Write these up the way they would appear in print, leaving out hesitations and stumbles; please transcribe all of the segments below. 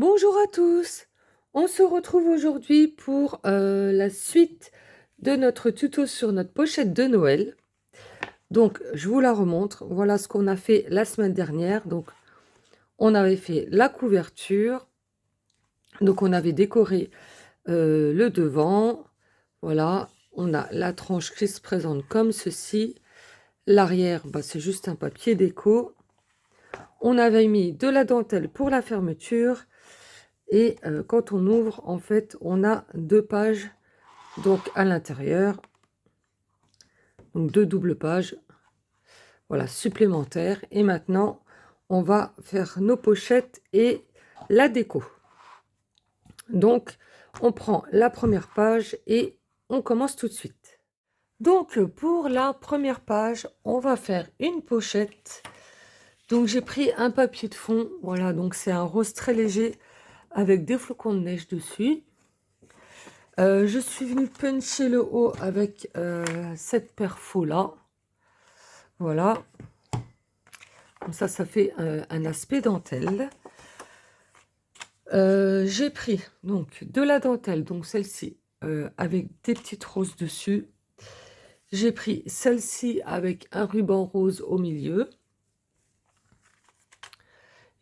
Bonjour à tous, on se retrouve aujourd'hui pour la suite de notre tuto sur notre pochette de Noël. Donc je vous la remontre, voilà ce qu'on a fait la semaine dernière. Donc on avait fait la couverture, donc on avait décoré le devant, voilà, on a la tranche qui se présente comme ceci. L'arrière, c'est juste un papier déco. On avait mis de la dentelle pour la fermeture. Et quand on ouvre, en fait, on a 2 pages donc à l'intérieur. Donc 2 doubles pages, voilà, supplémentaires. Et maintenant, on va faire nos pochettes et la déco. Donc, on prend la première page et on commence tout de suite. Donc, pour la première page, on va faire une pochette. Donc, j'ai pris un papier de fond. Voilà, donc c'est un rose très léger avec des flocons de neige dessus. Je suis venue puncher le haut avec cette perfo là. Voilà. Comme ça fait un aspect dentelle. J'ai pris donc de la dentelle, donc celle-ci avec des petites roses dessus. J'ai pris celle-ci avec un ruban rose au milieu.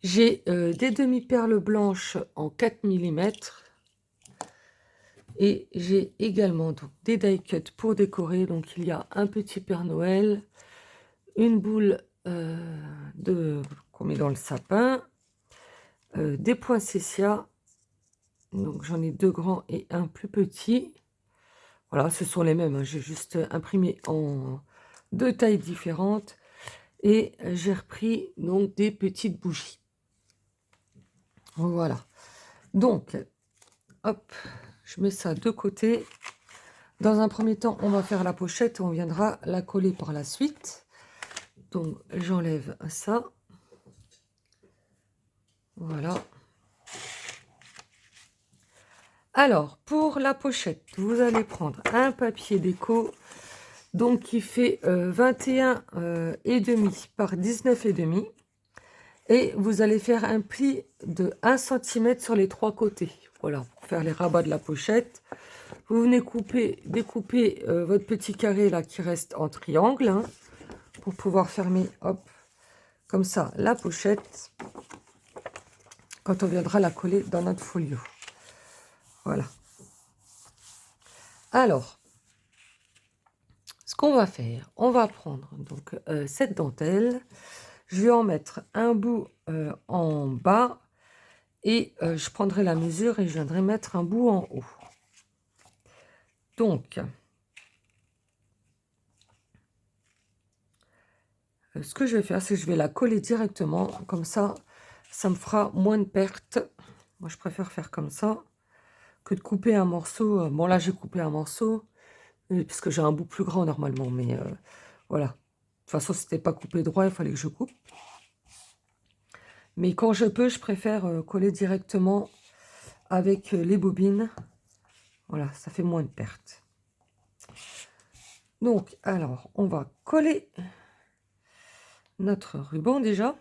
J'ai des demi-perles blanches en 4 mm. Et j'ai également donc, des die cuts pour décorer. Donc il y a un petit Père Noël, une boule qu'on met dans le sapin, des poinsettias. Donc j'en ai 2 grands et un plus petit. Voilà, ce sont les mêmes, hein. J'ai juste imprimé en 2 tailles différentes. Et j'ai repris donc des petites bougies. Voilà. Donc, hop, je mets ça de côté. Dans un premier temps, on va faire la pochette et on viendra la coller par la suite. Donc, j'enlève ça. Voilà. Alors, pour la pochette, vous allez prendre un papier déco, donc qui fait 21 et demi par 19 et demi. Et vous allez faire un pli de 1 cm sur les 3 côtés. Voilà, pour faire les rabats de la pochette. Vous venez découper votre petit carré là qui reste en triangle, hein, pour pouvoir fermer, hop, comme ça, la pochette, quand on viendra la coller dans notre folio. Voilà. Alors, ce qu'on va faire, on va prendre donc cette dentelle. Je vais en mettre un bout en bas et je prendrai la mesure et je viendrai mettre un bout en haut. Donc, ce que je vais faire, c'est que je vais la coller directement. Comme ça, ça me fera moins de pertes. Moi, je préfère faire comme ça que de couper un morceau. Bon, là, j'ai coupé un morceau, puisque j'ai un bout plus grand normalement. Mais voilà. De toute façon, si c'était pas coupé droit, il fallait que je coupe. Mais quand je peux, je préfère coller directement avec les bobines. Voilà, ça fait moins de pertes. Donc, alors, on va coller notre ruban déjà.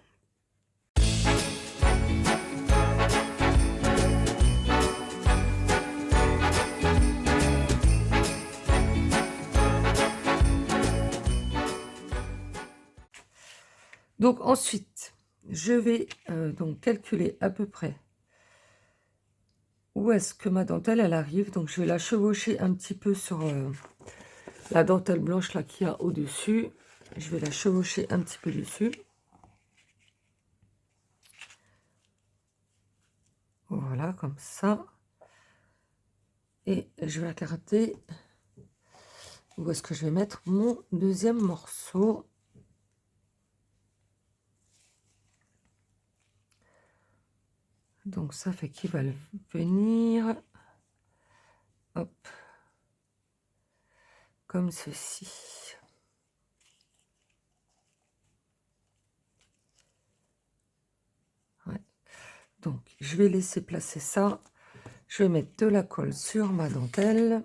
Donc ensuite, je vais donc calculer à peu près où est-ce que ma dentelle elle arrive. Donc je vais la chevaucher un petit peu sur la dentelle blanche là qu'il y a au-dessus. Je vais la chevaucher un petit peu dessus. Voilà, comme ça. Et je vais regarder où est-ce que je vais mettre mon deuxième morceau. Donc ça fait qu'il va venir, hop, comme ceci. Ouais. Donc je vais laisser placer ça. Je vais mettre de la colle sur ma dentelle.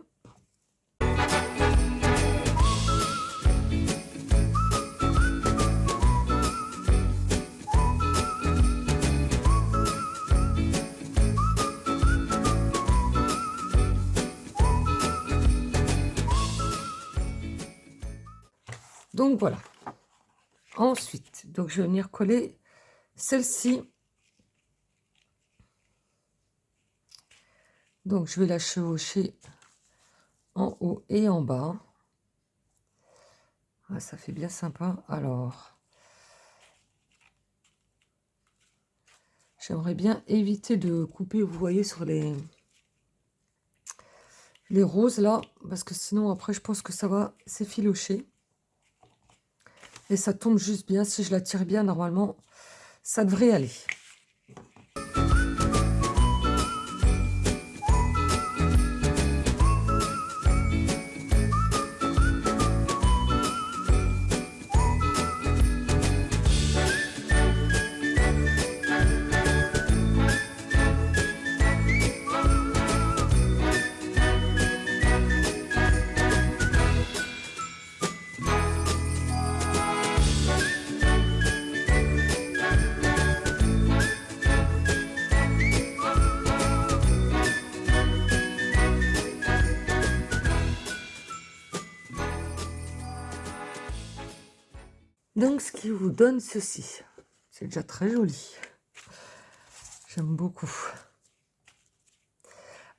Donc voilà. Ensuite, donc je vais venir coller celle-ci. Donc je vais la chevaucher en haut et en bas. Ah, ça fait bien sympa. Alors, j'aimerais bien éviter de couper, vous voyez, sur les roses là, parce que sinon après je pense que ça va s'effilocher. Et ça tombe juste bien. Si je la tire bien, normalement, ça devrait aller. Donc, ce qui vous donne ceci. C'est déjà très joli. J'aime beaucoup.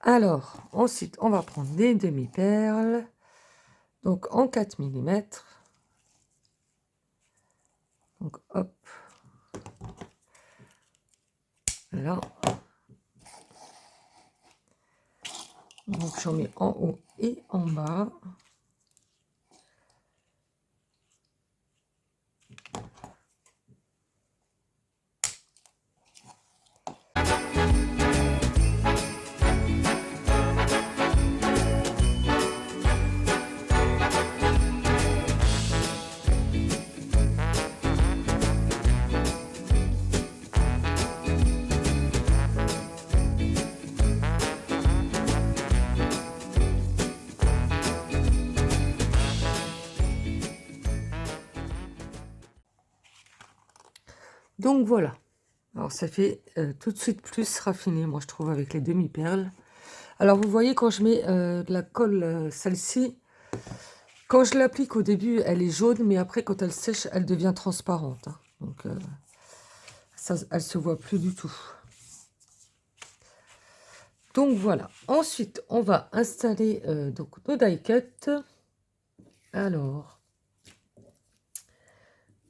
Alors, ensuite, on va prendre des demi-perles. Donc, en 4 mm. Donc, hop. Là. Donc, j'en mets en haut et en bas. Donc, voilà. Alors, ça fait tout de suite plus raffiné, moi, je trouve, avec les demi-perles. Alors, vous voyez, quand je mets de la colle, celle-ci, quand je l'applique au début, elle est jaune, mais après, quand elle sèche, elle devient transparente. Hein. Donc, ça, elle se voit plus du tout. Donc, voilà. Ensuite, on va installer donc, nos die cuts. Alors,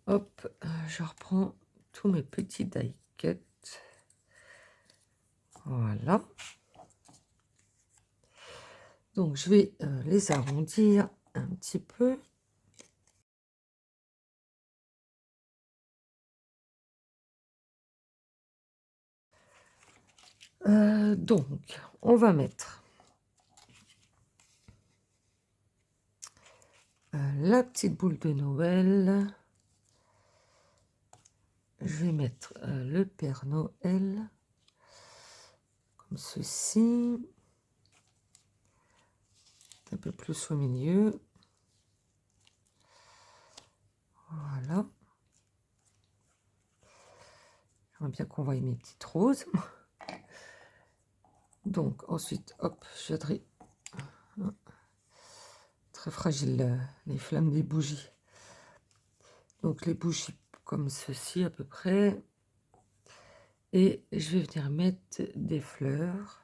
hop, je reprends tous mes petits die cuts. Voilà. Donc, je vais les arrondir un petit peu. Donc, on va mettre la petite boule de Noël. Je vais mettre le Père Noël, comme ceci. Un peu plus au milieu. Voilà. J'aimerais bien qu'on voie mes petites roses. Donc, ensuite, hop, je viendrai... Très fragile, les flammes des bougies. Donc, les bougies comme ceci, à peu près. Et je vais venir mettre des fleurs.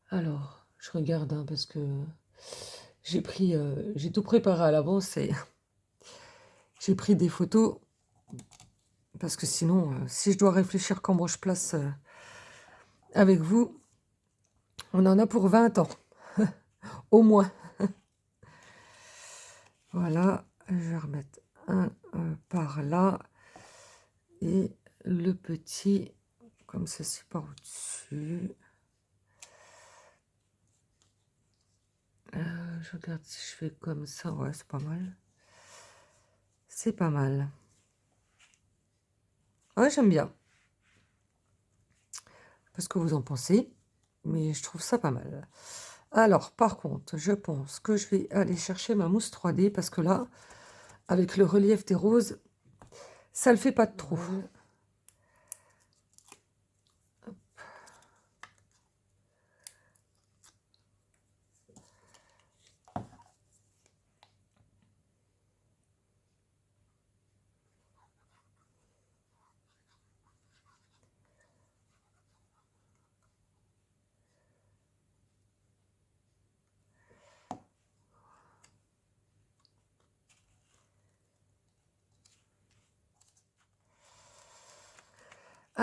Alors, je regarde, hein, parce que j'ai pris... j'ai tout préparé à l'avance et j'ai pris des photos. Parce que sinon, si je dois réfléchir comment je place avec vous, on en a pour 20 ans. Au moins. Voilà, je vais remettre un par là. Et le petit, comme ceci, par au-dessus. Je regarde si je fais comme ça. Ouais, c'est pas mal. C'est pas mal. Ouais, j'aime bien. Parce que vous en pensez. Mais je trouve ça pas mal. Alors, par contre, je pense que je vais aller chercher ma mousse 3D. Parce que là, avec le relief des roses, ça le fait pas de trop.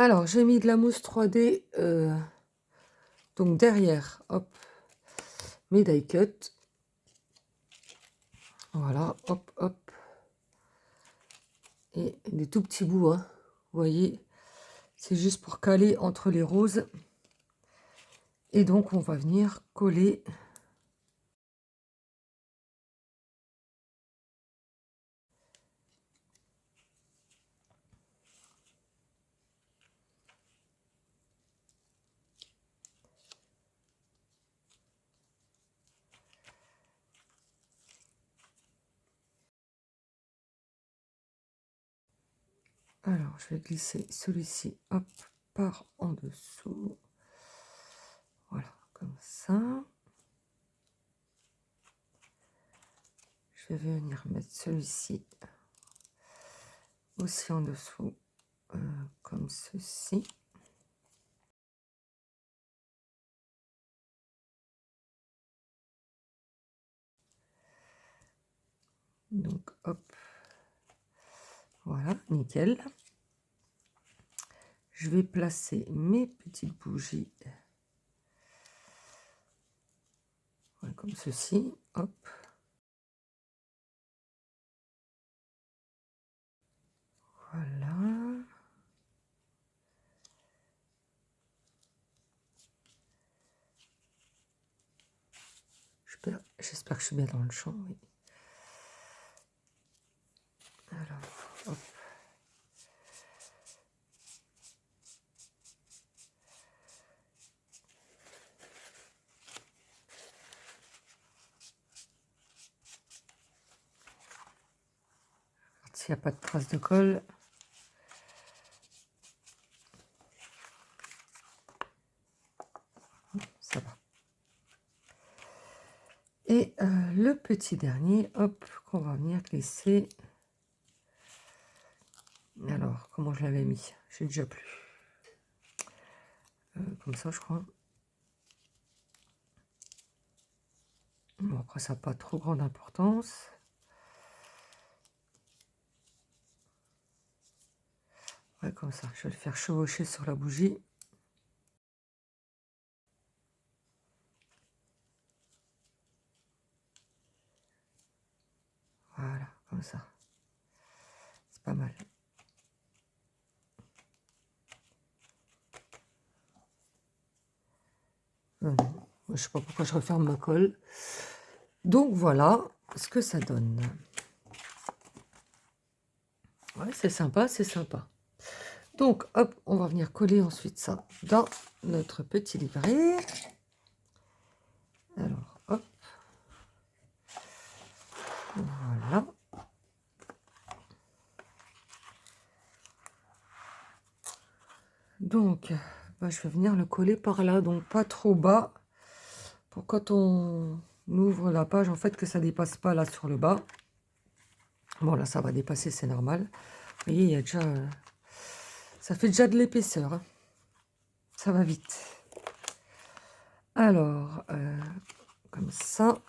Alors, j'ai mis de la mousse 3D, donc derrière, hop, mes die cut. Voilà, hop, hop. Et des tout petits bouts, hein. Vous voyez, c'est juste pour caler entre les roses. Et donc, on va venir coller. Alors, je vais glisser celui-ci, hop, par en dessous. Voilà, comme ça. Je vais venir mettre celui-ci aussi en dessous, comme ceci. Donc, hop, voilà, nickel. Je vais placer mes petites bougies, ouais, comme ceci, hop. Voilà. J'espère que je suis bien dans le champ, oui. Alors, hop. S'il n'y a pas de traces de colle. Ça va. Et le petit dernier, hop, qu'on va venir glisser. Alors, comment je l'avais mis? J'ai déjà plus. Comme ça, je crois. Bon, après, ça n'a pas trop grande importance. Ouais, comme ça. Je vais le faire chevaucher sur la bougie. Voilà, comme ça. C'est pas mal. Non, je sais pas pourquoi je referme ma colle. Donc, voilà ce que ça donne. Ouais, c'est sympa, c'est sympa. Donc, hop, on va venir coller ensuite ça dans notre petit livret. Alors, hop. Voilà. Donc, bah, je vais venir le coller par là, donc pas trop bas, pour quand on ouvre la page, en fait, que ça dépasse pas là sur le bas. Bon, là, ça va dépasser, c'est normal. Vous voyez, il y a déjà... ça fait déjà de l'épaisseur, hein. Ça va vite. Alors, comme ça.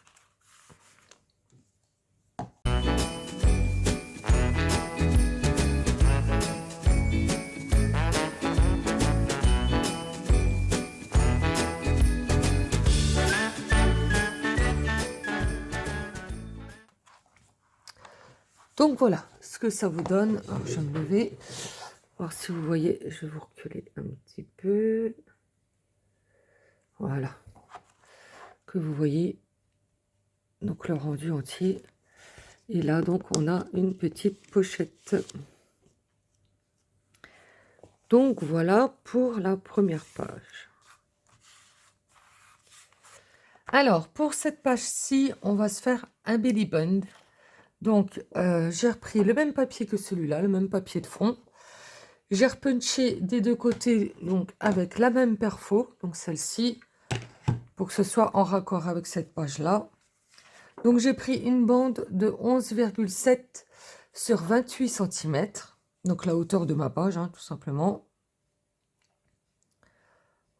Donc voilà ce que ça vous donne. Alors je vais me lever, voir si vous voyez. Je vais vous reculer un petit peu. Voilà. Que vous voyez donc le rendu entier. Et là donc on a une petite pochette. Donc voilà pour la première page. Alors pour cette page-ci, on va se faire un belly band. Donc j'ai repris le même papier que celui-là, le même papier de fond. J'ai repunché des deux côtés donc avec la même perfo, donc celle-ci, pour que ce soit en raccord avec cette page-là. Donc j'ai pris une bande de 11,7 sur 28 cm, donc la hauteur de ma page, hein, tout simplement.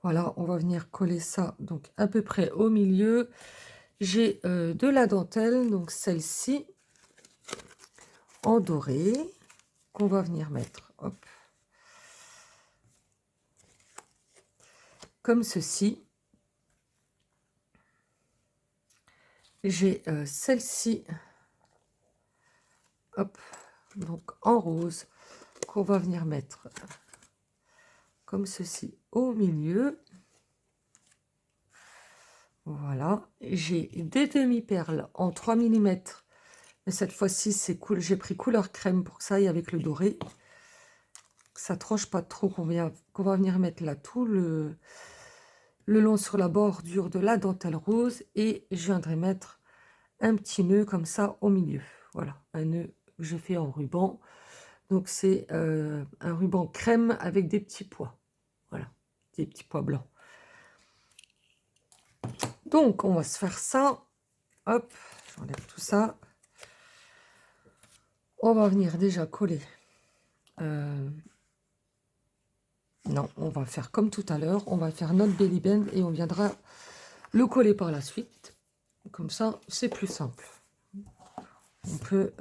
Voilà, on va venir coller ça donc à peu près au milieu. J'ai de la dentelle, donc celle-ci, en doré, qu'on va venir mettre, hop, comme ceci. J'ai celle-ci, hop, donc en rose, qu'on va venir mettre comme ceci au milieu. Voilà, j'ai des demi-perles en 3 mm, mais cette fois-ci c'est cool, j'ai pris couleur crème pour que ça aille avec le doré, que ça tranche pas trop, qu'on va venir mettre là tout le long sur la bordure de la dentelle rose, et je viendrai mettre un petit nœud comme ça au milieu. Voilà, un nœud que j'ai fait en ruban, donc c'est un ruban crème avec des petits pois, voilà, des petits pois blancs. Donc on va se faire ça, hop, j'enlève tout ça. On va venir déjà coller. Non, on va faire comme tout à l'heure. On va faire notre belly band et on viendra le coller par la suite. Comme ça, c'est plus simple. On peut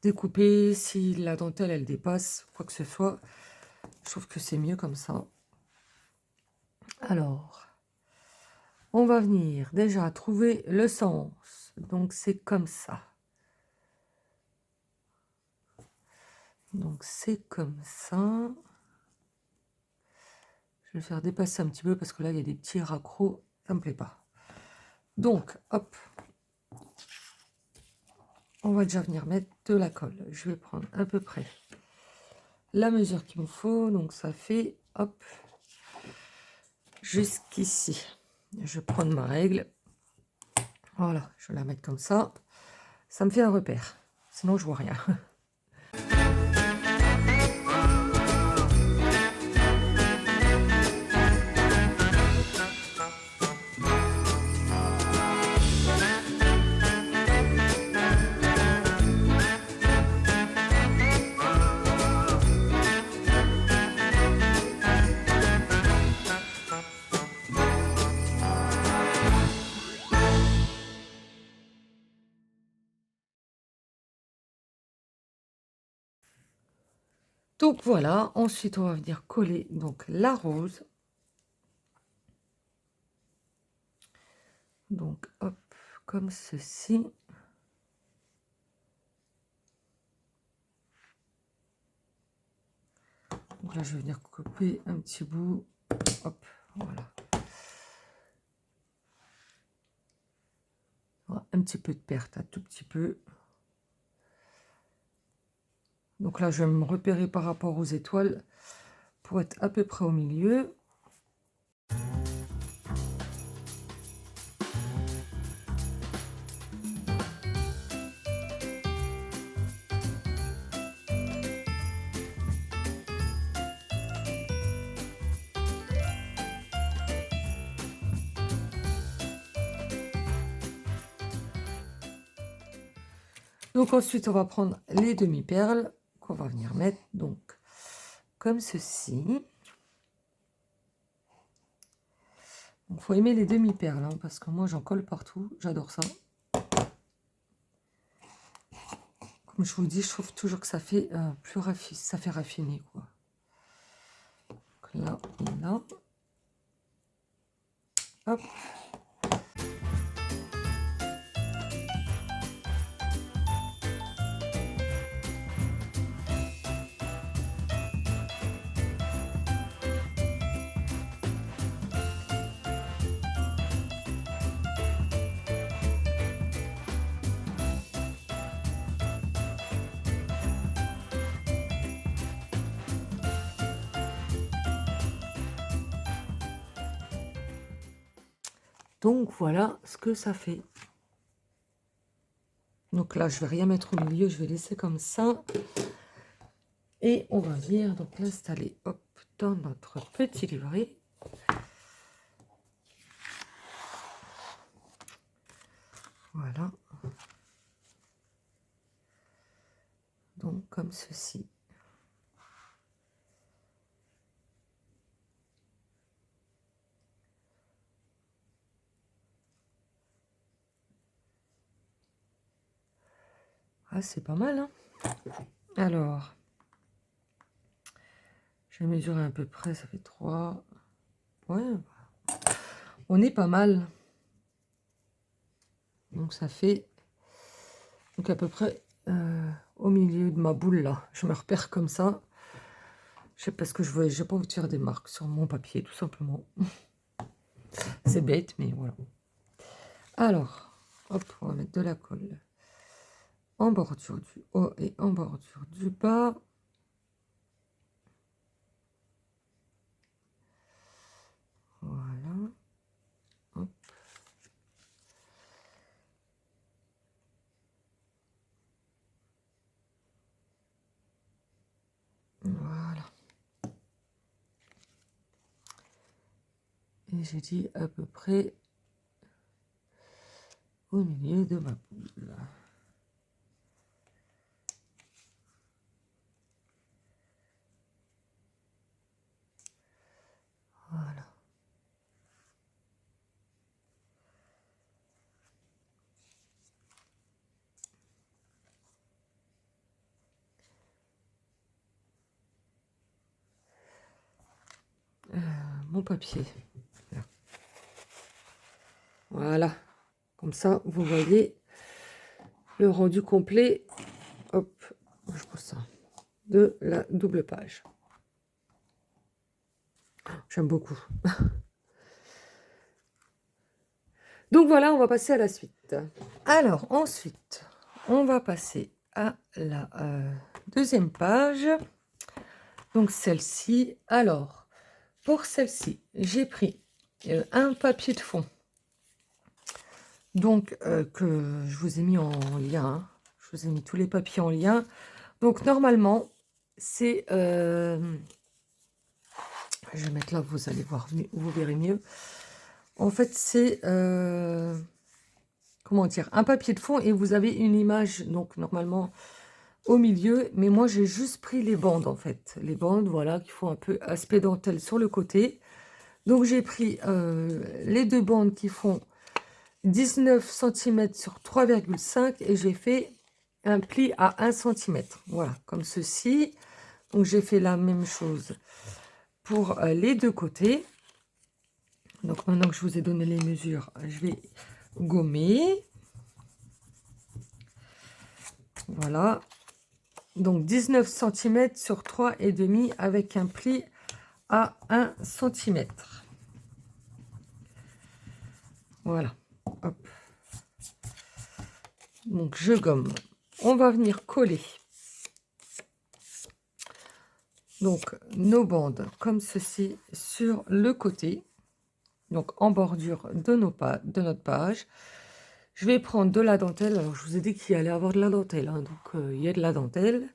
découper si la dentelle, elle dépasse, quoi que ce soit. Je trouve que c'est mieux comme ça. Alors, on va venir déjà trouver le sens. Donc, c'est comme ça. Donc, c'est comme ça. Je vais le faire dépasser un petit peu parce que là, il y a des petits raccros. Ça ne me plaît pas. Donc, hop. On va déjà venir mettre de la colle. Je vais prendre à peu près la mesure qu'il me faut. Donc, ça fait, hop, jusqu'ici. Je vais prendre ma règle. Voilà, je vais la mettre comme ça. Ça me fait un repère. Sinon, je vois rien. Donc, voilà. Ensuite, on va venir coller donc la rose. Donc, hop, comme ceci. Donc là, je vais venir couper un petit bout. Hop, voilà. Un petit peu de perte, un tout petit peu. Donc là, je vais me repérer par rapport aux étoiles pour être à peu près au milieu. Donc ensuite, on va prendre les demi-perles qu'on va venir mettre donc comme ceci. Il faut aimer les demi-perles, hein, parce que moi j'en colle partout, j'adore ça. Comme je vous dis, je trouve toujours que ça fait plus raffiné, ça fait raffiner quoi. Donc là, et là. Hop. Donc voilà ce que ça fait. Donc là, je vais rien mettre au milieu, je vais laisser comme ça. Et on va venir donc l'installer, hop, dans notre petit livret. Voilà. Donc comme ceci. Ah, c'est pas mal, hein? Alors, je vais mesurer à peu près, ça fait 3. Ouais, on est pas mal. Donc ça fait donc à peu près au milieu de ma boule là. Je me repère comme ça. Je sais pas ce que je veux. J'ai pas envie de faire des marques sur mon papier, tout simplement. C'est bête, mais voilà. Alors, hop, on va mettre de la colle en bordure du haut et en bordure du bas. Voilà. Hop. Voilà. Et j'ai dit à peu près au milieu de ma boule. Voilà. Mon papier. Là. Voilà. Comme ça, vous voyez le rendu complet. Hop, je pose ça. De la double page. J'aime beaucoup. Donc voilà, on va passer à la suite. Alors ensuite, on va passer à la deuxième page. Donc celle-ci. Alors, pour celle-ci, j'ai pris un papier de fond. Donc que je vous ai mis en lien. Hein. Je vous ai mis tous les papiers en lien. Donc normalement, c'est... je vais mettre là, vous allez voir, vous verrez mieux. En fait, c'est... comment dire, un papier de fond et vous avez une image, donc normalement au milieu, mais moi j'ai juste pris les bandes en fait, les bandes voilà qui font un peu aspect dentelle sur le côté. Donc j'ai pris les deux bandes qui font 19 cm sur 3,5 et j'ai fait un pli à 1 cm, voilà, comme ceci. Donc j'ai fait la même chose pour les deux côtés. Donc maintenant que je vous ai donné les mesures, je vais gommer. Voilà. Donc 19 cm sur 3,5 avec un pli à 1 cm. Voilà. Hop. Donc je gomme. On va venir coller. Donc nos bandes comme ceci sur le côté. Donc en bordure de, de notre page. Je vais prendre de la dentelle. Alors je vous ai dit qu'il allait avoir de la dentelle. Hein, donc il y a de la dentelle.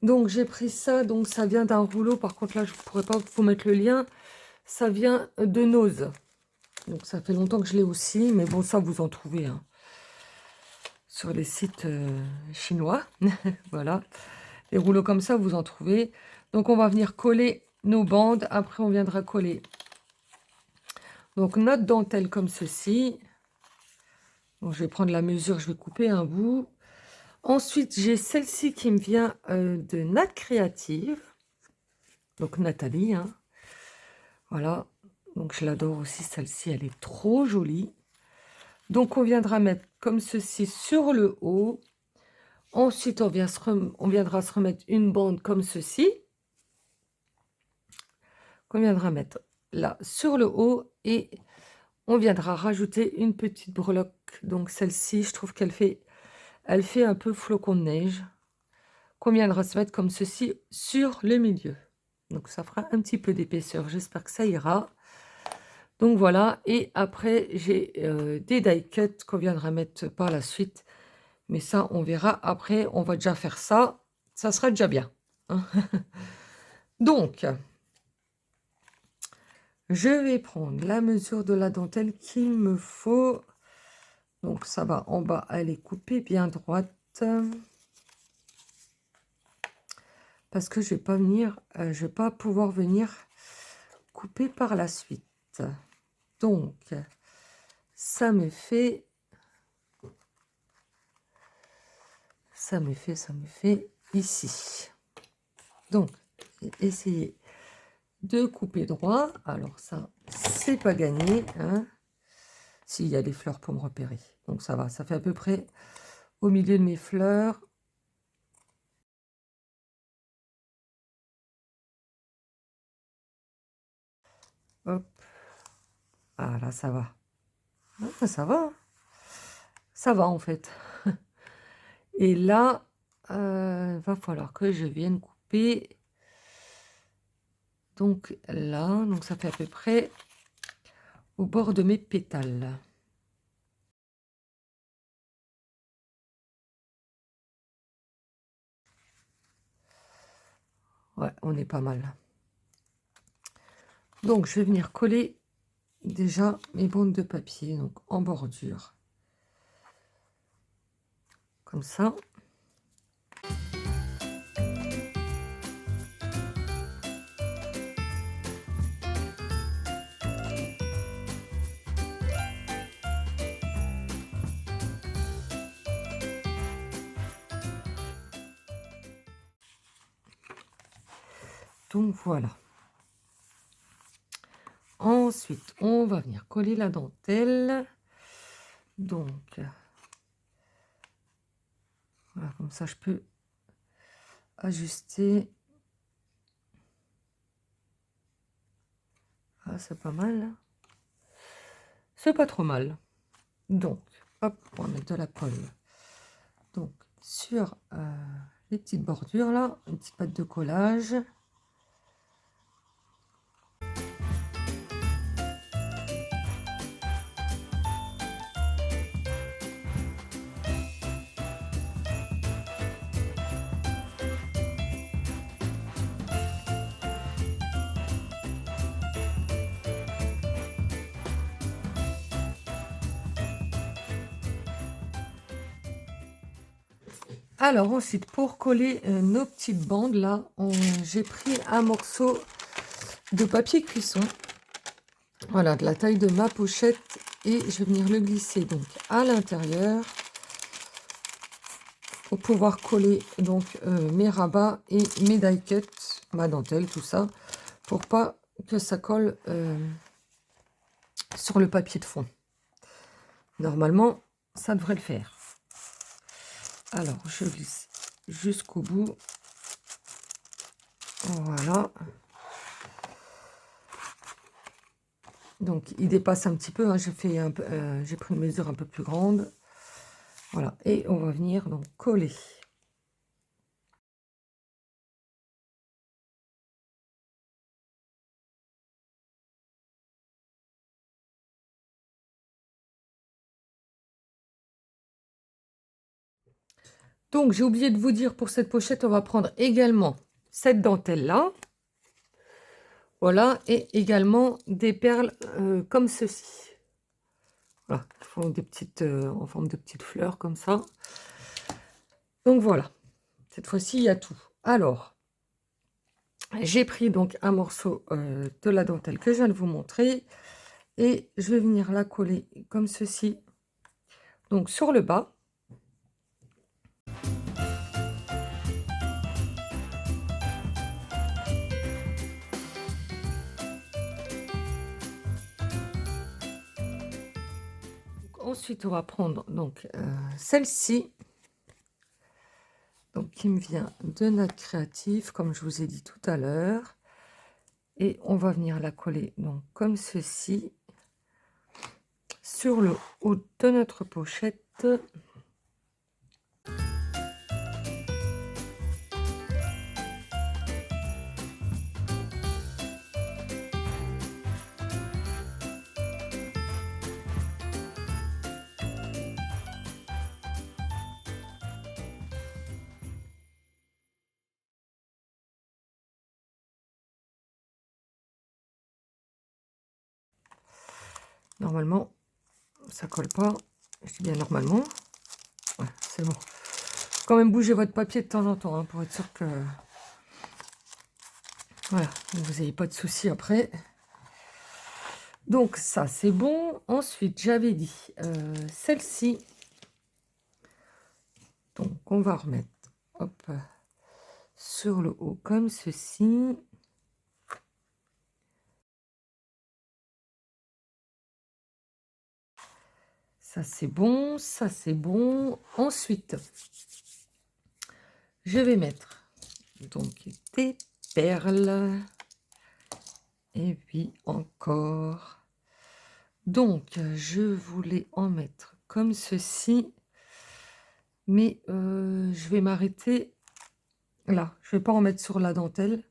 Donc j'ai pris ça. Donc ça vient d'un rouleau. Par contre là je ne pourrais pas vous mettre le lien. Ça vient de Nose. Donc ça fait longtemps que je l'ai aussi. Mais bon ça vous en trouvez hein, sur les sites chinois. Voilà. Les rouleaux comme ça vous en trouvez. Donc on va venir coller nos bandes. Après on viendra coller donc notre dentelle comme ceci. Donc, je vais prendre la mesure, je vais couper un bout. Ensuite, j'ai celle-ci qui me vient de Nat Créative. Donc, Nathalie. Hein. Voilà. Donc, je l'adore aussi, celle-ci. Elle est trop jolie. Donc, on viendra mettre comme ceci sur le haut. Ensuite, on viendra se remettre une bande comme ceci. Qu'on viendra mettre là sur le haut. Et on viendra rajouter une petite breloque. Donc, celle-ci, je trouve qu'elle fait... Elle fait un peu flocon de neige. Qu'on viendra se mettre comme ceci sur le milieu. Donc ça fera un petit peu d'épaisseur. J'espère que ça ira. Donc voilà. Et après, j'ai des die cuts qu'on viendra mettre par la suite. Mais ça, on verra après. On va déjà faire ça. Ça sera déjà bien. Hein. Donc, je vais prendre la mesure de la dentelle qu'il me faut. Donc ça va en bas, elle est coupée bien droite. Parce que je vais pas venir, je vais pas pouvoir venir couper par la suite. Donc, ça me fait ici. Donc, essayez de couper droit. Alors ça, c'est pas gagné, hein. S'il y a des fleurs pour me repérer. Donc ça va, ça fait à peu près au milieu de mes fleurs. Hop. Ah là, ça va. Ah, ça va. Ça va en fait. Et là, va falloir que je vienne couper. Donc là, donc ça fait à peu près au bord de mes pétales. Ouais, on est pas mal. Donc je vais venir coller déjà mes bandes de papier, donc en bordure. Comme ça. Donc voilà. Ensuite, on va venir coller la dentelle. Donc, voilà, comme ça, je peux ajuster. Ah, c'est pas mal. C'est pas trop mal. Donc, hop, on va mettre de la colle. Donc, sur les petites bordures, là, une petite pâte de collage. Alors ensuite, pour coller nos petites bandes, là, j'ai pris un morceau de papier cuisson. Voilà, de la taille de ma pochette. Et je vais venir le glisser donc à l'intérieur pour pouvoir coller donc mes rabats et mes die cuts, ma dentelle, tout ça, pour pas que ça colle sur le papier de fond. Normalement, ça devrait le faire. Alors, je glisse jusqu'au bout. Voilà. Donc, il dépasse un petit peu. Hein, j'ai pris une mesure un peu plus grande. Voilà. Et on va venir donc coller. Donc, j'ai oublié de vous dire, pour cette pochette, on va prendre également cette dentelle-là. Voilà. Et également des perles comme ceci. Voilà. En forme de petites fleurs comme ça. Donc, voilà. Cette fois-ci, il y a tout. Alors, j'ai pris donc un morceau de la dentelle que je viens de vous montrer. Et je vais venir la coller comme ceci. Donc, sur le bas. Ensuite, on va prendre donc celle-ci, donc qui me vient de notre créatif, comme je vous ai dit tout à l'heure, et on va venir la coller donc comme ceci sur le haut de notre pochette. Normalement, ça colle pas. Je dis bien normalement. Ouais, c'est bon. Quand même bouger votre papier de temps en temps hein, pour être sûr que voilà, vous n'ayez pas de soucis après. Donc ça c'est bon. Ensuite j'avais dit celle-ci. Donc on va remettre hop, sur le haut comme ceci. Ça, c'est bon. Ça, c'est bon. Ensuite, je vais mettre donc des perles. Et puis encore. Donc, je voulais en mettre comme ceci. Mais je vais m'arrêter là. Je ne vais pas en mettre sur la dentelle.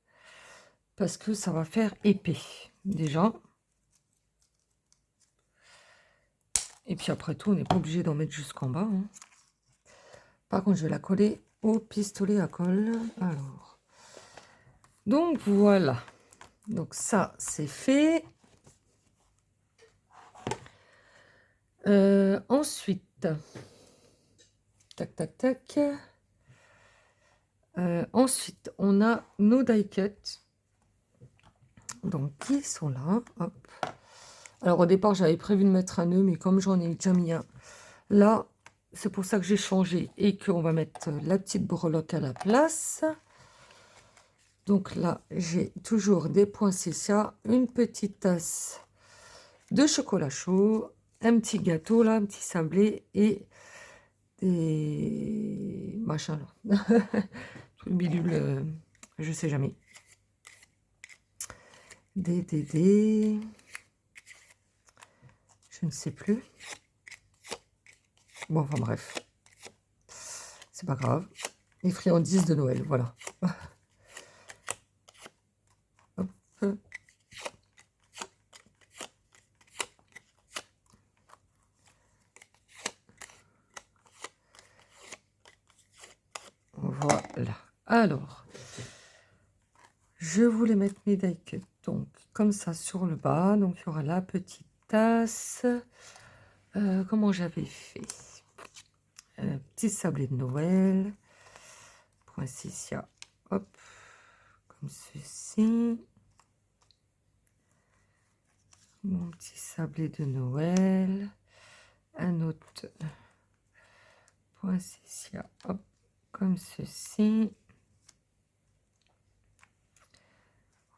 Parce que ça va faire épais. Déjà. Et puis après tout, on n'est pas obligé d'en mettre jusqu'en bas. Hein. Par contre, je vais la coller au pistolet à colle. Alors. Donc, voilà. Donc, ça, c'est fait. Ensuite, tac, tac, tac. Ensuite, on a nos die cuts. Donc, qui sont là. Hop. Alors, au départ, j'avais prévu de mettre un nœud, mais comme j'en ai déjà mis un, là, c'est pour ça que j'ai changé et qu'on va mettre la petite breloque à la place. Donc là, j'ai toujours des poinsettias, une petite tasse de chocolat chaud, un petit gâteau là, un petit sablé et des machins là. Tout le bidule, je sais jamais. Des... Je ne sais plus. Bon, enfin bref. C'est pas grave. Les friandises de Noël, voilà. Hop. Voilà. Alors, je voulais mettre mes die cuts, donc comme ça sur le bas. Donc il y aura la petite tasse. Comment j'avais fait? Petit sablé de Noël. Poinsettia. Hop. Comme ceci. Mon petit sablé de Noël. Un autre poinsettia. Hop. Comme ceci.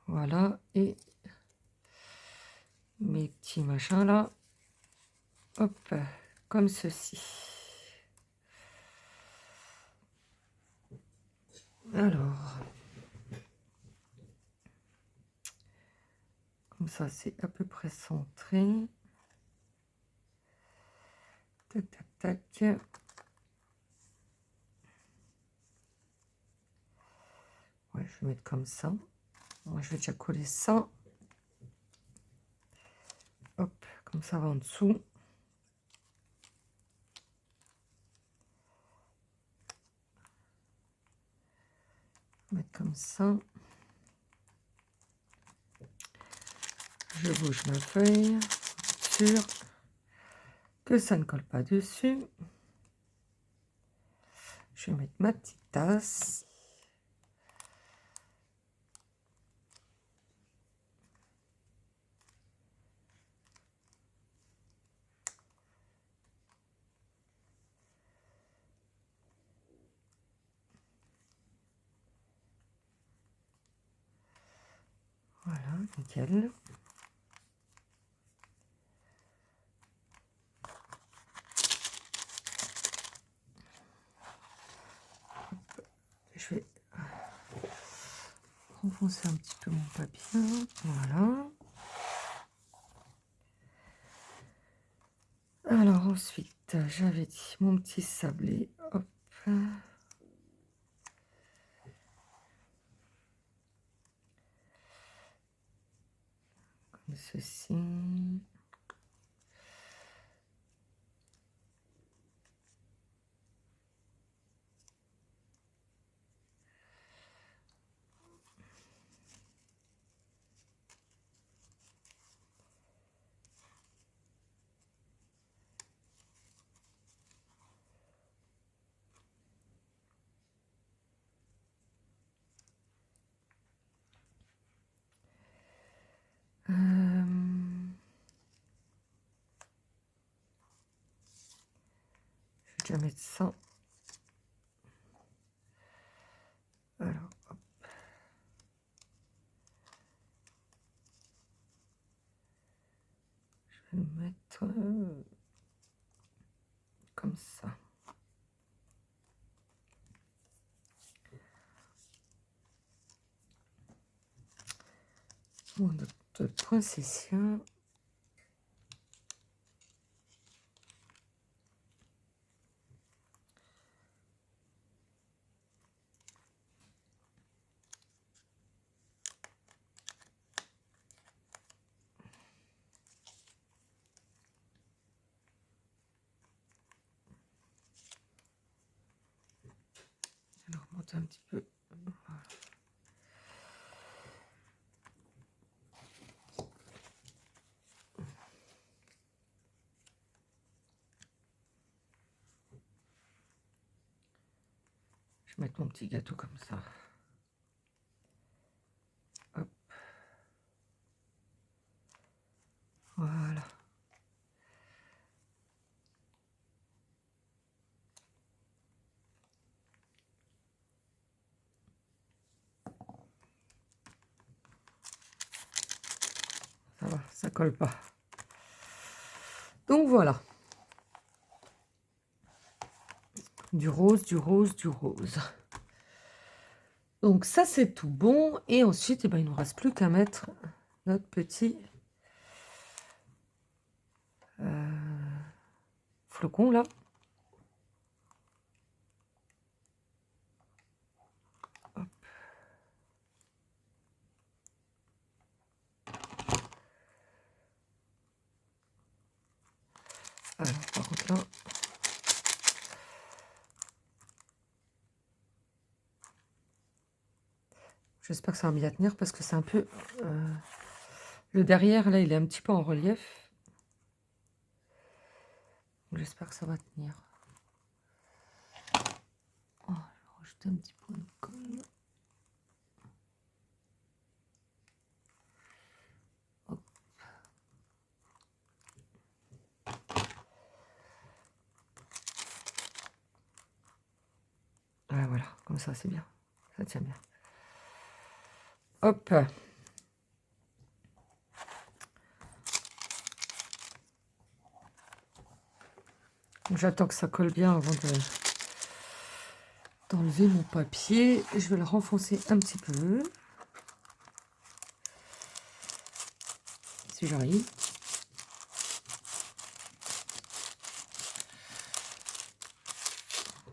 Voilà. Et mes petits machins là. Hop. Comme ceci. Alors. Comme ça, c'est à peu près centré. Tac, tac, tac. Ouais, je vais mettre comme ça. Moi, je vais déjà coller ça. Hop, comme ça va en dessous. Mettre comme ça. Je bouge ma feuille. Sûr que ça ne colle pas dessus. Je vais mettre ma petite tasse. Voilà, nickel. Je vais renfoncer un petit peu mon papier. Voilà. Alors ensuite, j'avais dit mon petit sablé. Hop. Comme ceci. Je vais déjà mettre ça. Alors, hop. Je vais le mettre. comme ça. Bon, notre poinsettia. Alors, monte un petit peu. Voilà. Je vais mettre mon petit gâteau comme ça. Hop. Voilà. Ça va, ça colle pas. Donc voilà. Du rose, du rose, du rose. Donc ça, c'est tout bon. Et ensuite, eh ben, il ne nous reste plus qu'à mettre notre petit flocon là. Hop. Alors, par contre là... J'espère que ça va bien tenir parce que c'est un peu... le derrière, là, il est un petit peu en relief. J'espère que ça va tenir. Oh, je vais rajouter un petit point de colle. Hop. Ah, voilà, comme ça, c'est bien. Ça tient bien. Hop. J'attends que ça colle bien avant d'enlever mon papier. Je vais le renfoncer un petit peu. Si j'arrive.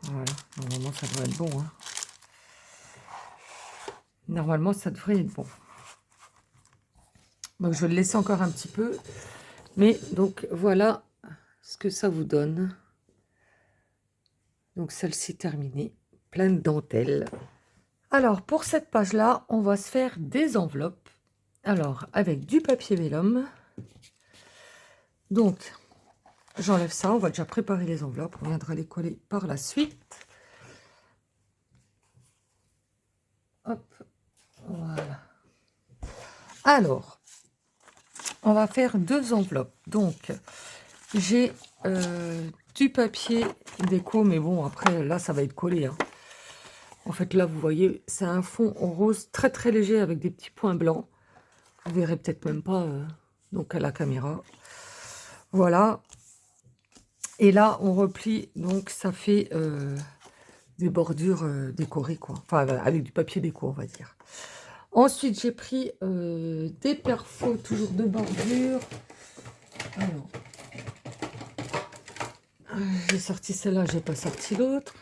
Voilà, normalement ça devrait être bon. Hein. Normalement ça devrait être bon. Donc je vais le laisser encore un petit peu. Mais donc voilà ce que ça vous donne. Donc celle-ci terminée, pleine de dentelle. Alors pour cette page-là, on va se faire des enveloppes. Alors avec du papier vélum. Donc j'enlève ça, on va déjà préparer les enveloppes. On viendra les coller par la suite. Hop, voilà. Alors, on va faire deux enveloppes. Donc, j'ai du papier déco, mais bon, après, là, ça va être collé. Hein. En fait, là, vous voyez, c'est un fond rose très, très léger avec des petits points blancs. Vous verrez peut-être même pas donc à la caméra. Voilà. Et là, on replie, donc ça fait des bordures décorées, quoi. Enfin, avec du papier déco, on va dire. Ensuite, j'ai pris des perfos, toujours de bordure. Alors, j'ai sorti celle-là, j'ai pas sorti l'autre.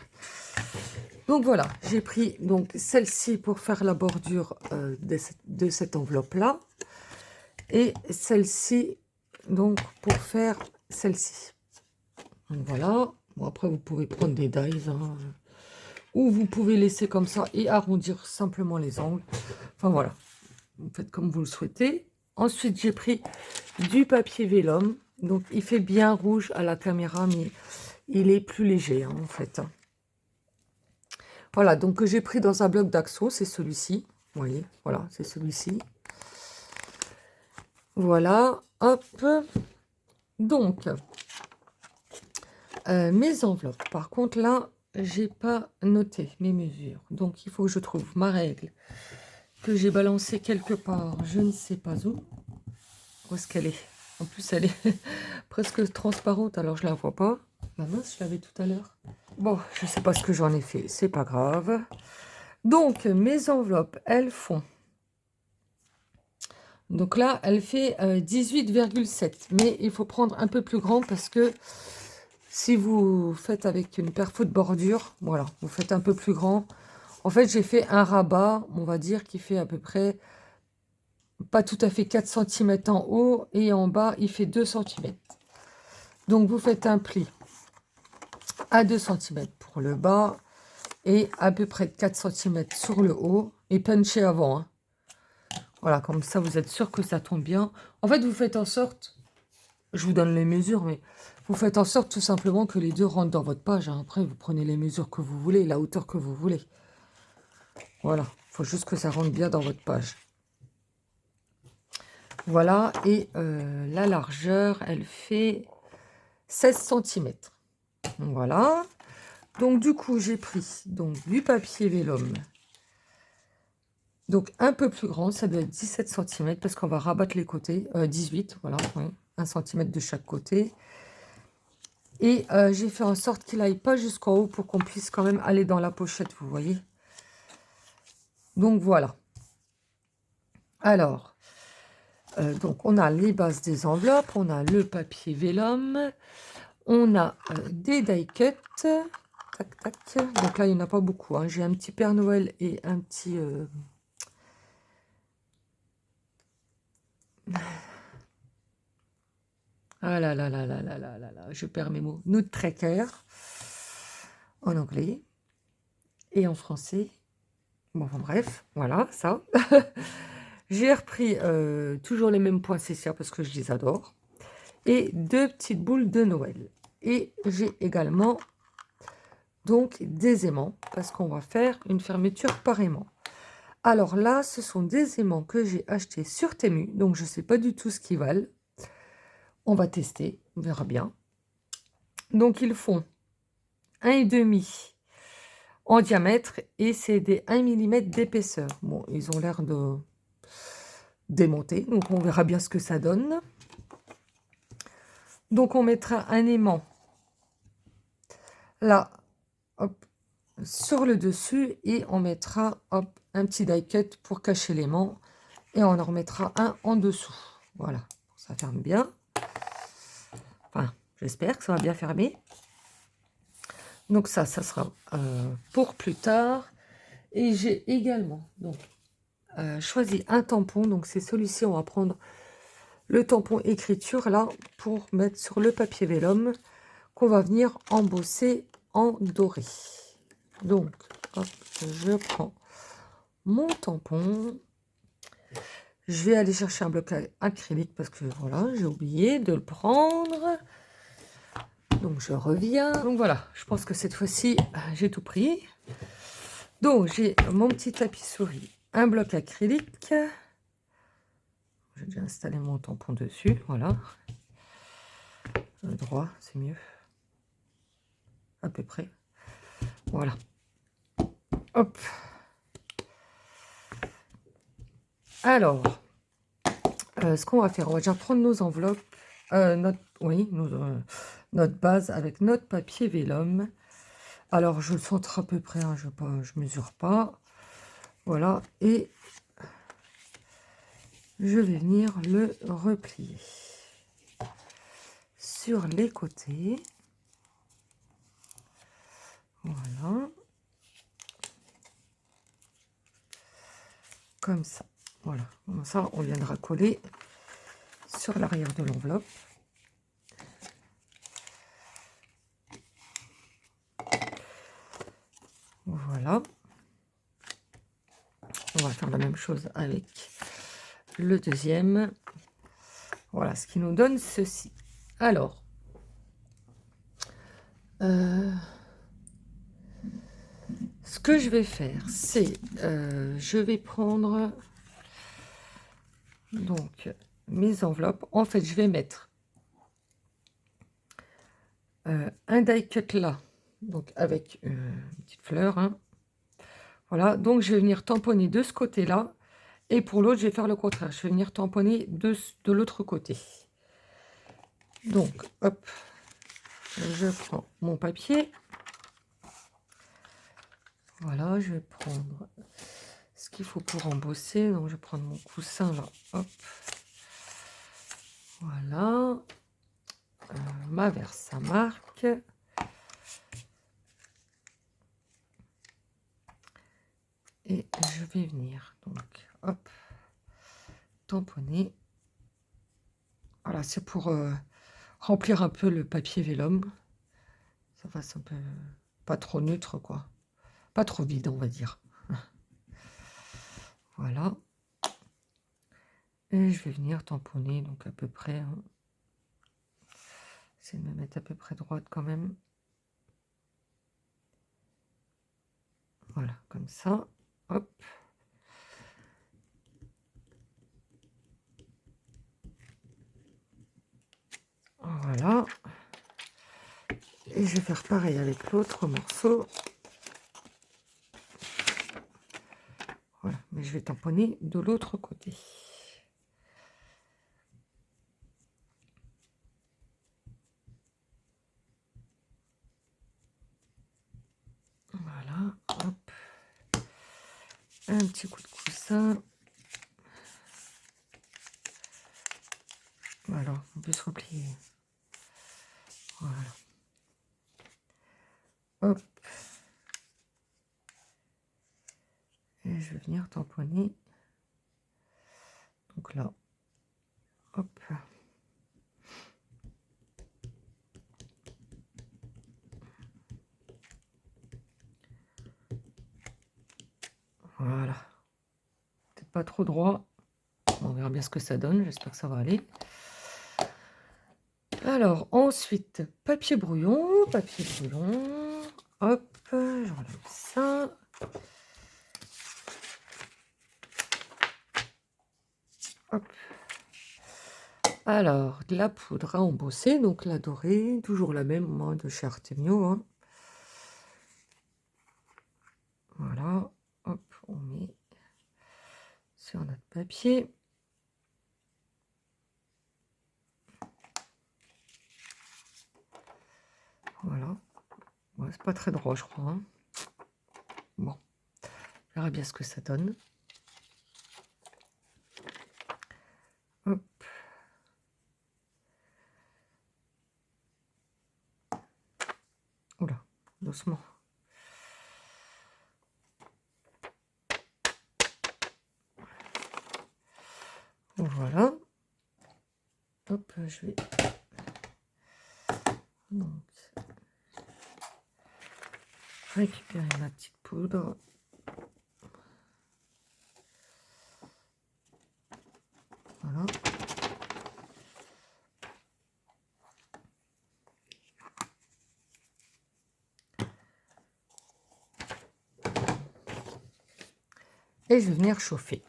Donc voilà, j'ai pris donc celle-ci pour faire la bordure de cette enveloppe-là. Et celle-ci, donc, pour faire celle-ci. Donc voilà. Bon, après, vous pouvez prendre des dies, hein, ou vous pouvez laisser comme ça et arrondir simplement les angles. Enfin voilà, vous faites comme vous le souhaitez. Ensuite, j'ai pris du papier vélum. Donc, il fait bien rouge à la caméra, mais il est plus léger, hein, en fait. Voilà, donc que j'ai pris dans un bloc d'Axo, c'est celui-ci. Vous voyez, voilà, c'est celui-ci. Voilà, hop. Donc, mes enveloppes. Par contre, là, j'ai pas noté mes mesures. Donc, il faut que je trouve ma règle que j'ai balancée quelque part. Je ne sais pas où. Où est-ce qu'elle est? En plus, elle est presque transparente, alors je la vois pas. Bah mince, je l'avais tout à l'heure. Bon, je sais pas ce que j'en ai fait, c'est pas grave. Donc, mes enveloppes, elles font... Donc là, elle fait 18,7. Mais il faut prendre un peu plus grand parce que si vous faites avec une perfo de bordure, voilà, vous faites un peu plus grand. En fait, j'ai fait un rabat, on va dire, qui fait à peu près, pas tout à fait 4 cm en haut, et en bas, il fait 2 cm. Donc, vous faites un pli à 2 cm pour le bas, et à peu près 4 cm sur le haut, et punchez avant, hein. Voilà, comme ça, vous êtes sûr que ça tombe bien. En fait, vous faites en sorte, je vous donne les mesures, mais vous faites en sorte tout simplement que les deux rentrent dans votre page, hein. Après, vous prenez les mesures que vous voulez, la hauteur que vous voulez. Voilà, il faut juste que ça rentre bien dans votre page. Voilà, et la largeur, elle fait 16 cm. Voilà. Donc, du coup, j'ai pris donc, du papier vélum. Donc, un peu plus grand, ça doit être 17 cm, parce qu'on va rabattre les côtés. 18, voilà, ouais, 1 cm de chaque côté. Et j'ai fait en sorte qu'il n'aille pas jusqu'en haut pour qu'on puisse quand même aller dans la pochette, vous voyez. Donc, voilà. Alors... donc, on a les bases des enveloppes, on a le papier vélum, on a des die cuts. Tac, tac. Donc là, il n'y en a pas beaucoup, hein. J'ai un petit Père Noël et un petit... Ah là là là là là là là là, je perds mes mots. Note tracker en anglais et en français. Bon, enfin, bref, voilà, ça. J'ai repris toujours les mêmes points CCA parce que je les adore. Et 2 petites boules de Noël. Et j'ai également donc des aimants parce qu'on va faire une fermeture par aimant. Alors là, ce sont des aimants que j'ai achetés sur Temu, donc je ne sais pas du tout ce qu'ils valent. On va tester, on verra bien. Donc ils font 1,5 en diamètre et c'est des 1 mm d'épaisseur. Bon, ils ont l'air de démonter, donc on verra bien ce que ça donne. Donc on mettra un aimant là, hop, sur le dessus et on mettra hop, un petit die cut pour cacher l'aimant et on en remettra un en dessous. Voilà, ça ferme bien. Enfin, j'espère que ça va bien fermer. Donc ça sera pour plus tard. Et j'ai également donc, choisi un tampon. Donc c'est celui-ci, on va prendre le tampon écriture là pour mettre sur le papier vélum qu'on va venir embosser en doré. Donc, hop, je prends mon tampon. Je vais aller chercher un bloc acrylique parce que voilà, j'ai oublié de le prendre. Donc, je reviens. Donc, voilà, je pense que cette fois-ci, j'ai tout pris. Donc, j'ai mon petit tapis souris, un bloc acrylique. J'ai déjà installé mon tampon dessus, voilà. Le droit, c'est mieux. À peu près. Voilà. Hop. Alors, ce qu'on va faire, on va déjà prendre nos enveloppes, notre base avec notre papier vélum. Alors, je le centre à peu près, hein, je mesure pas. Voilà, et je vais venir le replier sur les côtés. Voilà. Comme ça. Voilà, comme ça, on viendra coller sur l'arrière de l'enveloppe. Voilà. On va faire la même chose avec le deuxième. Voilà, ce qui nous donne ceci. Alors, ce que je vais faire, c'est, je vais prendre donc mes enveloppes. En fait, je vais mettre un die cut là, donc avec une petite fleur, hein. Voilà, donc je vais venir tamponner de ce côté-là, et pour l'autre, je vais faire le contraire. Je vais venir tamponner de l'autre côté. Donc, hop, je prends mon papier. Voilà, je vais prendre ce qu'il faut pour embosser. Donc, je vais prendre mon coussin là. Hop. Voilà. Ma Versamark. Et je vais venir, donc, hop, tamponner. Voilà, c'est pour remplir un peu le papier vélum. Ça fasse un peu, pas trop neutre, quoi. Pas trop vide, on va dire. Voilà. Et je vais venir tamponner, donc à peu près. Hein. J'essaie de me mettre à peu près droite quand même. Voilà, comme ça. Hop. Voilà. Et je vais faire pareil avec l'autre morceau. Voilà, mais je vais tamponner de l'autre côté. Voilà, hop. Un petit coup de coussin. Voilà, on peut se replier. Voilà. Hop. Et je vais venir tamponner. Donc là. Hop. Voilà. Peut-être pas trop droit. On verra bien ce que ça donne. J'espère que ça va aller. Alors, ensuite, papier brouillon. Papier brouillon. Hop. J'enlève ça. Hop. Alors, de la poudre à embosser. Donc, la dorée. Toujours la même, moi, de chez Artemio. Hein. Voilà. Hop. On met sur notre papier. Voilà. Ouais, c'est pas très droit, je crois. Hein. Bon. On verra bien ce que ça donne. Hop. Oula, doucement. Voilà. Hop, je vais... Donc, récupérer ma petite poudre. Voilà. Et je vais venir chauffer.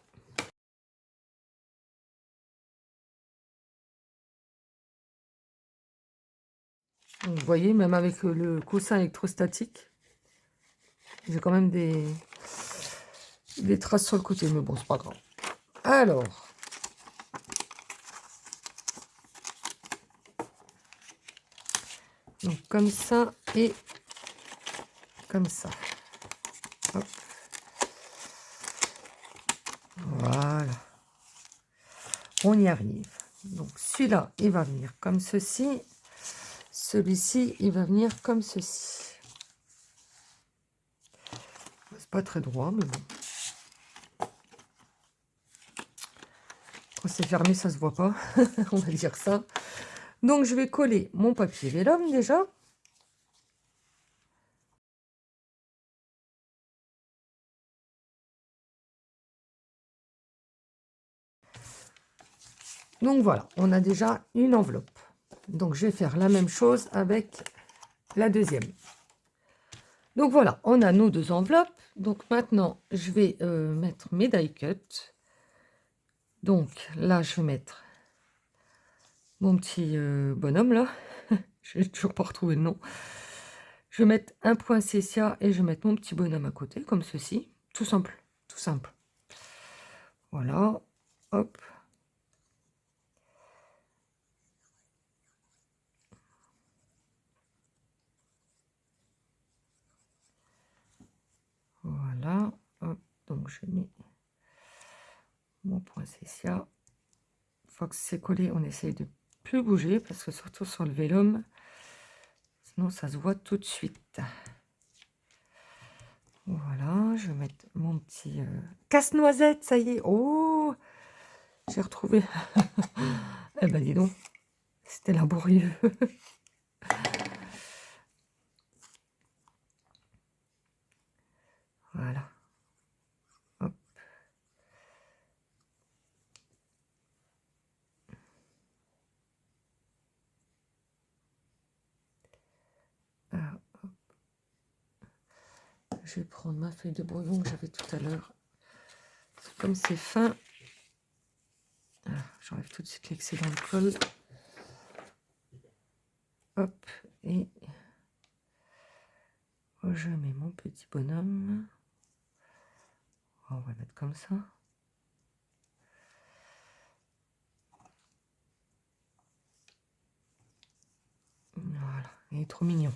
Donc, vous voyez, même avec le coussin électrostatique, j'ai quand même des traces sur le côté, mais bon, c'est pas grave. Alors, donc comme ça et comme ça. Hop. Voilà. On y arrive. Donc celui-là, il va venir comme ceci. Celui-ci, il va venir comme ceci. C'est pas très droit, mais bon. Quand c'est fermé, ça se voit pas. On va dire ça. Donc, je vais coller mon papier vélum déjà. Donc, voilà, on a déjà une enveloppe. Donc, je vais faire la même chose avec la deuxième. Donc, voilà, on a nos deux enveloppes. Donc, maintenant, je vais mettre mes die cuts. Donc, là, je vais mettre mon petit bonhomme, là. Je n'ai toujours pas retrouvé le nom. Je vais mettre un point Cécia et je vais mettre mon petit bonhomme à côté, comme ceci. Tout simple, tout simple. Voilà, hop. je mets mon poinsettia. Une fois que c'est collé, on essaye de plus bouger parce que surtout sur le vélum, sinon ça se voit tout de suite. Voilà, je vais mettre mon petit casse-noisette, ça y est. Oh, j'ai retrouvé. Eh ben dis donc, c'était laborieux. Voilà. Hop. Ah, hop. Je vais prendre ma feuille de brouillon que j'avais tout à l'heure. Comme c'est fin, j'enlève tout de suite l'excédent de colle. Hop, et je mets mon petit bonhomme. On va mettre comme ça. Voilà, il est trop mignon.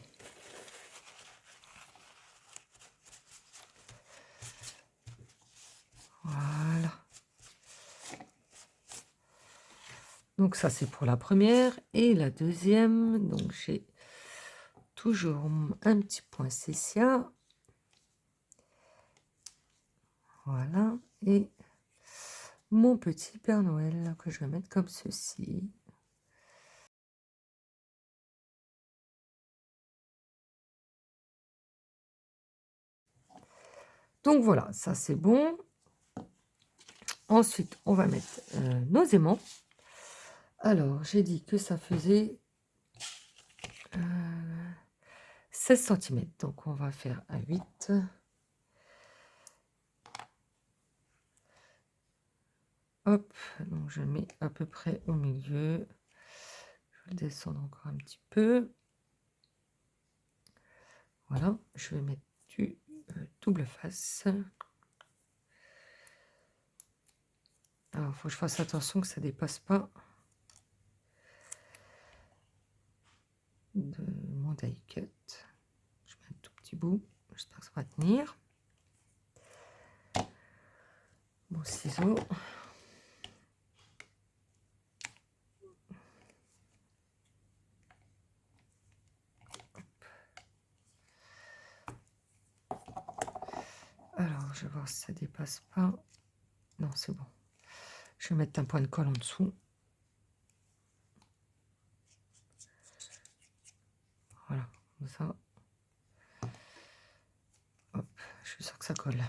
Voilà. Donc ça c'est pour la première. Et la deuxième, donc j'ai toujours un petit poinsettia. Voilà. Et mon petit Père Noël que je vais mettre comme ceci. Donc voilà, ça c'est bon. Ensuite, on va mettre nos aimants. Alors, j'ai dit que ça faisait 16 cm. Donc, on va faire à 8. Hop, donc je mets à peu près au milieu. Je vais descendre encore un petit peu. Voilà, je vais mettre du double face. Alors, il faut que je fasse attention que ça ne dépasse pas de mon die cut. Je mets un tout petit bout. J'espère que ça va tenir. Mon ciseau. Alors, je vais voir si ça dépasse pas. Non, c'est bon. Je vais mettre un point de colle en dessous. Voilà, comme ça. Hop, je suis sûre que ça colle.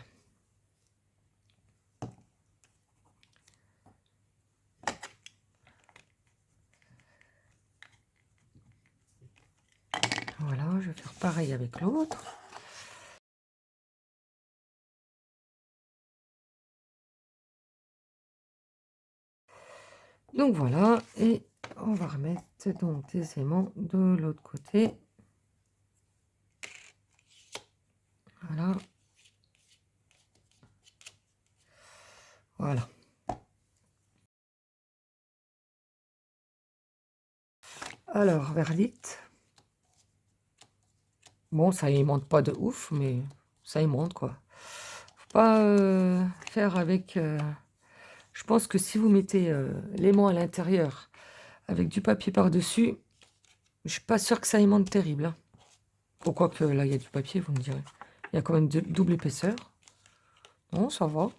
Voilà, je vais faire pareil avec l'autre. Donc voilà, et on va remettre donc des aimants de l'autre côté. Voilà. Voilà. Alors, verdict. Bon, ça aimante pas de ouf, mais ça aimante, quoi. Faut pas faire avec... Je pense que si vous mettez l'aimant à l'intérieur avec du papier par-dessus, je suis pas sûre que ça aimante terrible. Hein. Pourquoi que là, il y a du papier, vous me direz. Il y a quand même de double épaisseur. Non, ça va.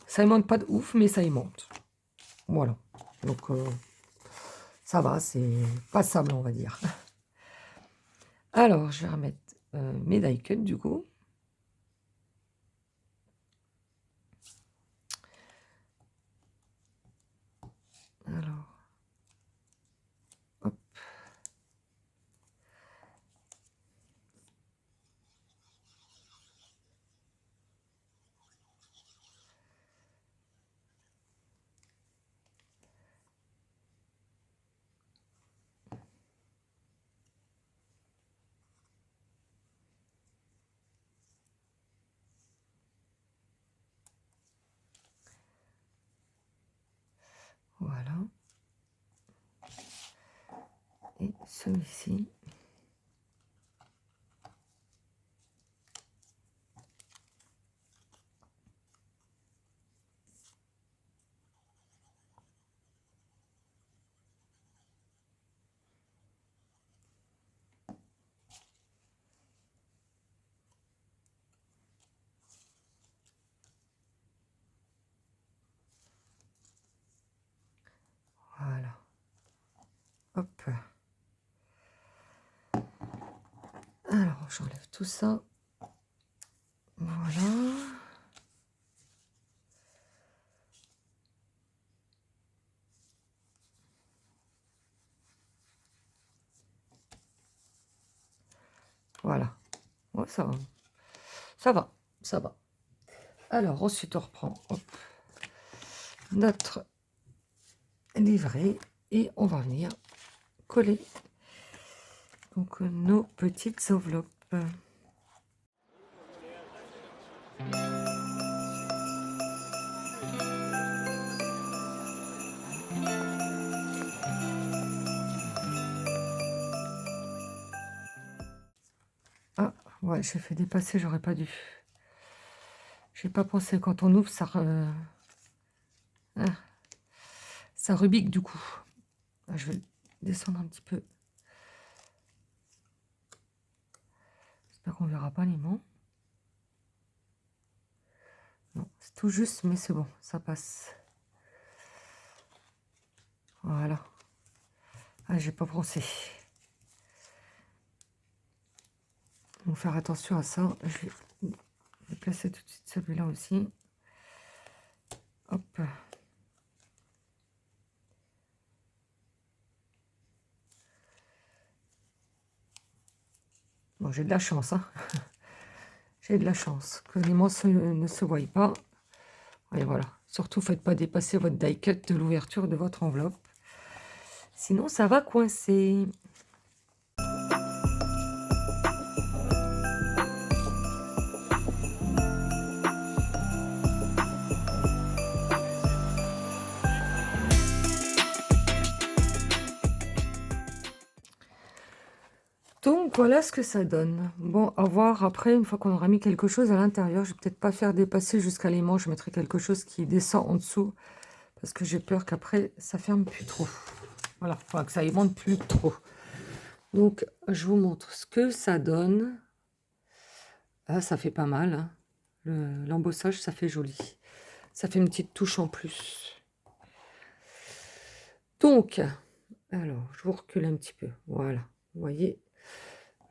Ça aimante pas de ouf, mais ça aimante. Voilà. Donc, ça va, c'est passable, on va dire. Alors, je vais remettre mes die cut, du coup. Alors, hop. Voilà. Et celui-ci. Hop. Alors, j'enlève tout ça. Voilà. Voilà. Ouais, ça va. Ça va. Ça va. Alors, ensuite, on reprend hop, notre livret et on va venir coller donc nos petites enveloppes. Ah, ouais, j'ai fait dépasser, j'aurais pas dû. J'ai pas pensé, quand on ouvre, ça rebique du coup. Ah, je vais descendre un petit peu. J'espère qu'on verra pas l'aimant. Non, c'est tout juste, mais c'est bon, ça passe. Voilà. Ah, j'ai pas pensé. Donc faire attention à ça. Je vais déplacer tout de suite celui-là aussi. Hop. Bon, j'ai de la chance, hein. J'ai de la chance que l'aimant ne se voie pas. Et voilà. Surtout, faites pas dépasser votre die cut de l'ouverture de votre enveloppe. Sinon, ça va coincer. Donc, voilà ce que ça donne. Bon, à voir après, une fois qu'on aura mis quelque chose à l'intérieur. Je vais peut-être pas faire dépasser jusqu'à l'aimant. Je mettrai quelque chose qui descend en dessous. Parce que j'ai peur qu'après, ça ferme plus trop. Voilà, enfin que ça aimante plus trop. Donc, je vous montre ce que ça donne. Ah, ça fait pas mal, hein. L'embossage, ça fait joli. Ça fait une petite touche en plus. Donc, alors, je vous recule un petit peu. Voilà, vous voyez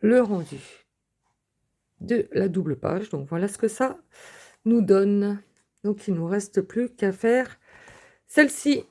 le rendu de la double page. Donc, voilà ce que ça nous donne. Donc, il ne nous reste plus qu'à faire celle-ci.